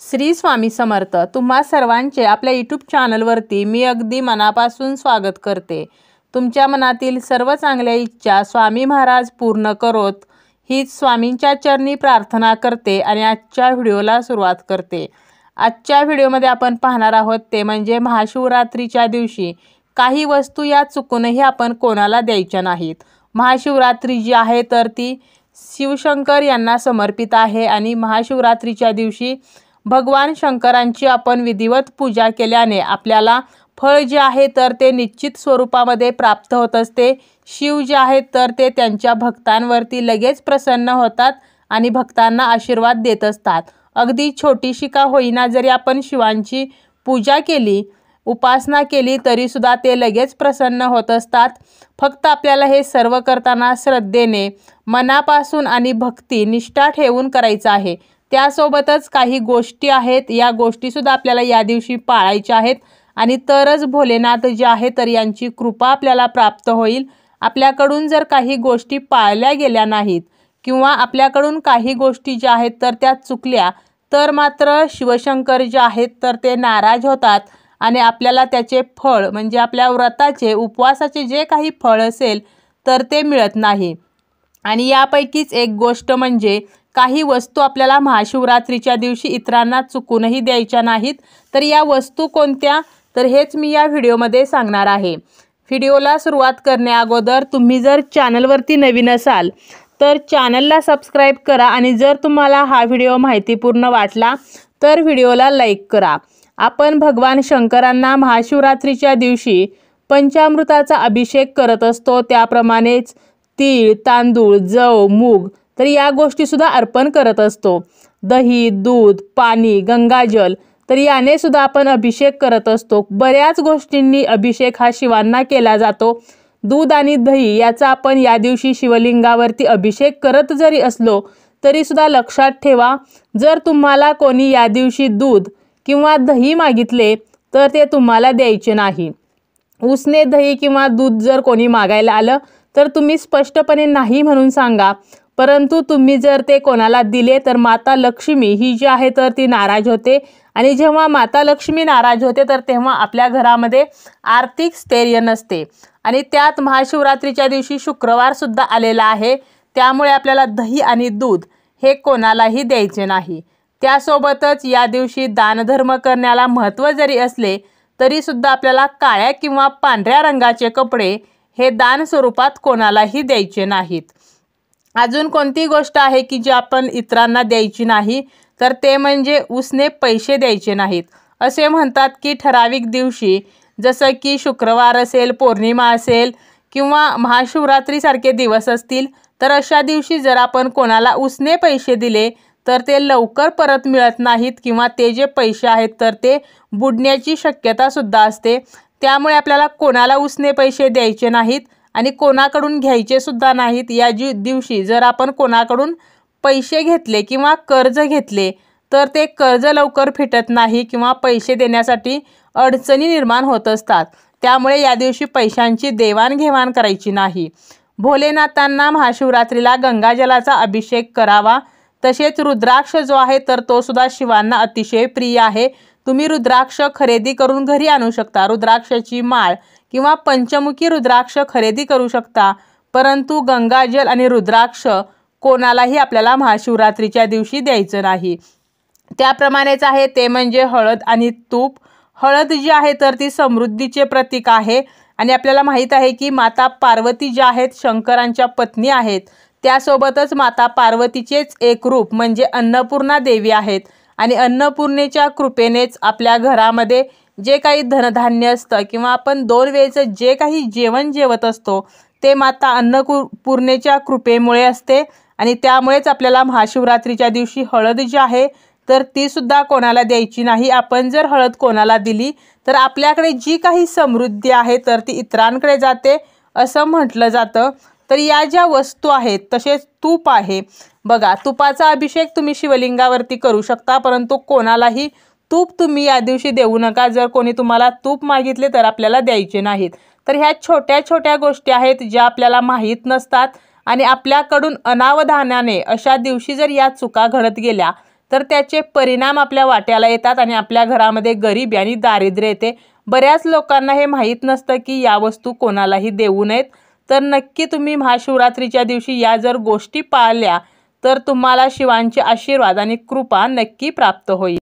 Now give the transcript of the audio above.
श्री स्वामी समर्थ। तुम्हा सर्वांचे आपल्या यूट्यूब चॅनलवरती मी अगदी मनापासून स्वागत करते। तुमच्या मनातील सर्व चांगल्या इच्छा स्वामी महाराज पूर्ण करोत हीच स्वामींच्या चरणी प्रार्थना करते आणि आजच्या व्हिडिओला सुरुवात करते। आजच्या व्हिडिओमध्ये आपण पाहणार आहोत ते म्हणजे महाशिवरात्रीच्या दिवशी काही वस्तू या चुकूनही आपण कोणाला द्यायच्या नाहीत। महाशिवरात्री जी आहे तर ती शिवशंकर यांना समर्पित आहे आणि महाशिवरात्रीच्या दिवशी भगवान शंकरांची आपण विधिवत पूजा केल्याने आपल्याला फळ जे आहे तर ते निश्चित स्वरूपामध्ये प्राप्त होत असते। शिव जे आहेत तर ते त्यांच्या भक्तांवरती लगेच प्रसन्न होतात आणि भक्तांना आशीर्वाद देत असतात। अगदी छोटीशी का होईना जरी आपण शिवांची पूजा केली, उपासना केली तरी सुद्धा ते लगेच प्रसन्न होत असतात। फक्त आपल्याला हे सर्व करताना श्रद्धेने, मनापासून आणि भक्ती निष्ठा ठेवून करायचं आहे। त्यासोबतच काही गोष्टी आहेत, या गोष्टी सुद्धा आपल्याला या दिवशी पाळायच्या आहेत आणि तरच भोलेनाथ जे आहे तर यांची कृपा आपल्याला प्राप्त होईल। आपल्याकडून जर काही गोष्टी पाळल्या गेल्या नाहीत किंवा आपल्याकडून काही गोष्टी ज्या आहेत तर त्या चुकल्या तर मात्र शिवशंकर जे आहेत तर ते नाराज होतात आणि आपल्याला त्याचे फळ म्हणजे आपल्या व्रताचे, उपवासाचे जे काही फळ असेल तर ते मिळत नाही। आणि यापैकीच एक गोष्ट म्हणजे काही वस्तू आपल्याला महाशिवरात्रीच्या दिवशी इतरांना चुकूनही द्यायच्या नाहीत। तर या वस्तू कोणत्या, तर हेच मी या व्हिडिओमध्ये सांगणार आहे। व्हिडिओला सुरुवात करण्या अगोदर तुम्ही जर चॅनलवरती नवीन असाल तर चॅनलला सबस्क्राईब करा आणि जर तुम्हाला हा व्हिडिओ माहितीपूर्ण वाटला तर व्हिडिओला लाईक करा। आपण भगवान शंकरांना महाशिवरात्रीच्या दिवशी पंचामृताचा अभिषेक करत असतो, त्याप्रमाणेच तीळ, तांदूळ, जव, मूग तर या गोष्टी सुद्धा अर्पण करत असतो। दही, दूध, पाणी, गंगाजल तर याने सुद्धा आपण अभिषेक करत असतो। बऱ्याच गोष्टींनी अभिषेक हा शिवांना केला जातो। दूध आणि दही याचा आपण या दिवशी शिवलिंगावरती अभिषेक करत जरी असलो तरी सुद्धा लक्षात ठेवा, जर तुम्हाला कोणी या दिवशी दूध किंवा दही मागितले तर ते तुम्हाला द्यायचे नाही। उसने दही किंवा दूध जर कोणी मागायला आलं तर तुम्ही स्पष्टपणे नाही म्हणून सांगा। परंतु तुम्ही जर ते कोणाला दिले तर माता लक्ष्मी ही जी आहे तर ती नाराज होते आणि जेव्हा माता लक्ष्मी नाराज होते तर तेव्हा आपल्या घरामध्ये आर्थिक स्थैर्य नसते। आणि त्यात महाशिवरात्रीच्या दिवशी शुक्रवार सुद्धा आलेला आहे, त्यामुळे आपल्याला दही आणि दूध हे कोणालाही द्यायचे नाही। त्यासोबतच या दिवशी दानधर्म करण्याला महत्त्व जरी असले तरी सुद्धा आपल्याला काळ्या किंवा पांढऱ्या रंगाचे कपडे हे दान स्वरूपात कोणालाही द्यायचे नाहीत। अजून कोणती गोष्ट आहे की जी आपण इतरांना द्यायची नाही, तर ते म्हणजे उसने पैसे द्यायचे नाहीत। असे म्हणतात की ठराविक दिवशी जसं की शुक्रवार असेल, पौर्णिमा असेल किंवा महाशिवरात्रीसारखे दिवस असतील तर अशा दिवशी जर आपण कोणाला उसने पैसे दिले तर ते लवकर परत मिळत नाहीत किंवा ते जे पैसे आहेत तर ते बुडण्याची शक्यता सुद्धा असते। त्यामुळे आपल्याला कोणाला उसने पैसे द्यायचे नाहीत आणि कोणाकडून घ्यायचे सुद्धा नाहीत। या दिवशी जर आपण कोणाकडून पैसे घेतले किंवा कर्ज घेतले तर ते कर्ज लवकर फिटत नाही किंवा पैसे देण्यासाठी अडचणी निर्माण होत असतात। त्यामुळे या दिवशी पैशांची देवाणघेवाण करायची नाही। भोलेनाथांना महाशिवरात्रीला गंगाजलाचा अभिषेक करावा। तसेच रुद्राक्ष जो आहे तर तो सुद्धा शिवांना अतिशय प्रिय आहे। तुम्ही रुद्राक्ष खरेदी करून घरी आणू शकता, रुद्राक्षाची माळ किंवा पंचमुखी रुद्राक्ष खरेदी करू शकता, परंतु गंगाजल आणि रुद्राक्ष कोणालाही आपल्याला महाशिवरात्रीच्या दिवशी द्यायचं नाही। त्याप्रमाणेच आहे ते म्हणजे हळद आणि तूप। हळद जी आहे तर ती समृद्धीचे प्रतीक आहे आणि आपल्याला माहीत आहे की माता पार्वती ज्या आहेत शंकरांच्या पत्नी आहेत, त्यासोबतच माता पार्वतीचेच एक रूप म्हणजे अन्नपूर्णा देवी आहेत आणि अन्नपूर्णेच्या कृपेनेच आपल्या घरामध्ये जे काही धनधान्य असतं किंवा आपण 2 वेळेचं जे काही जेवण जेवत असतो ते माता अन्नपूर्णेच्या कृपेमुळे असते आणि त्यामुळेच आपल्याला महाशिवरात्रीच्या दिवशी हळद जी आहे तर ती सुद्धा कोणाला द्यायची नाही। आपण जर हळद कोणाला दिली तर आपल्याकडे जी काही समृद्धी आहे तर ती इतरांकडे जाते असं म्हटलं जातं। तर या ज्या वस्तू आहेत तसेच तूप आहे बघा, तुपाचा अभिषेक तुम्ही शिवलिंगावरती करू शकता, परंतु कोणालाही तूप तुम्ही या दिवशी देऊ नका। जर कोणी तुम्हाला तूप मागितले तर आपल्याला द्यायचे नाहीत। तर ह्या छोट्या छोट्या गोष्टी आहेत ज्या आपल्याला माहीत नसतात आणि आपल्याकडून अनावधानाने अशा दिवशी जर या चुका घडत गेल्या तर त्याचे परिणाम आपल्या वाट्याला येतात आणि आपल्या घरामध्ये गरिबी आणि दारिद्र्य येते। बऱ्याच लोकांना हे माहीत नसतं की या वस्तू कोणालाही देऊ नयेत। तर नक्की तुम्ही महाशिवरात्रीच्या दिवशी या जर गोष्टी पाळल्या तर तुम्हाला शिवांचे आशीर्वाद आणि कृपा नक्की प्राप्त होईल।